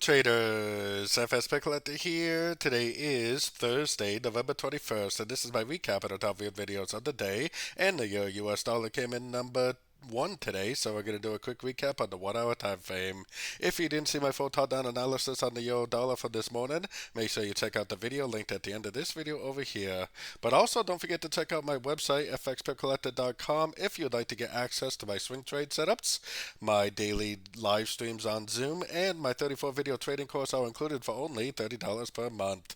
traders, FX Pip Collector here. Today is Thursday, November 21st, and this is my recap of the top viewed videos of the day. And the US dollar came in number one today, so we're going to do a quick recap on the 1 hour time frame. If you didn't see my full top down analysis on the euro dollar for this morning, make sure you check out the video linked at the end of this video over here. But also don't forget to check out my website, fxpipcollector.com, if you'd like to get access to my swing trade setups, my daily live streams on Zoom, and my 34 video trading course are included for only $30 per month.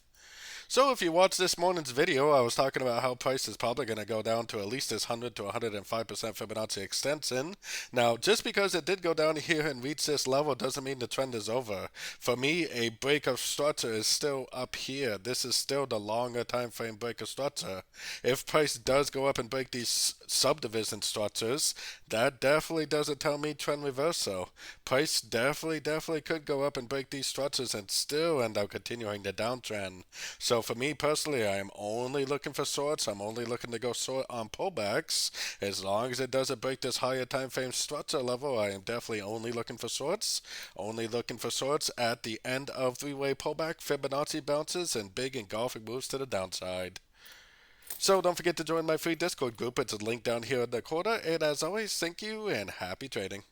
So if you watched this morning's video, I was talking about how price is probably going to go down to at least this 100 to 105% Fibonacci extension. Now, just because it did go down here and reach this level doesn't mean the trend is over. For me, a break of structure is still up here. This is still the longer time frame break of structure. If price does go up and break these subdivision structures, that definitely doesn't tell me trend reversal. Price definitely could go up and break these structures and still end up continuing the downtrend. So for me personally, I am only looking for shorts. I'm only looking to go short on pullbacks. As long as it doesn't break this higher time frame structure level, I am definitely only looking for shorts. Only looking for shorts at the end of three-way pullback, Fibonacci bounces, and big engulfing moves to the downside. So don't forget to join my free Discord group. It's a link down here in the corner. And as always, thank you and happy trading.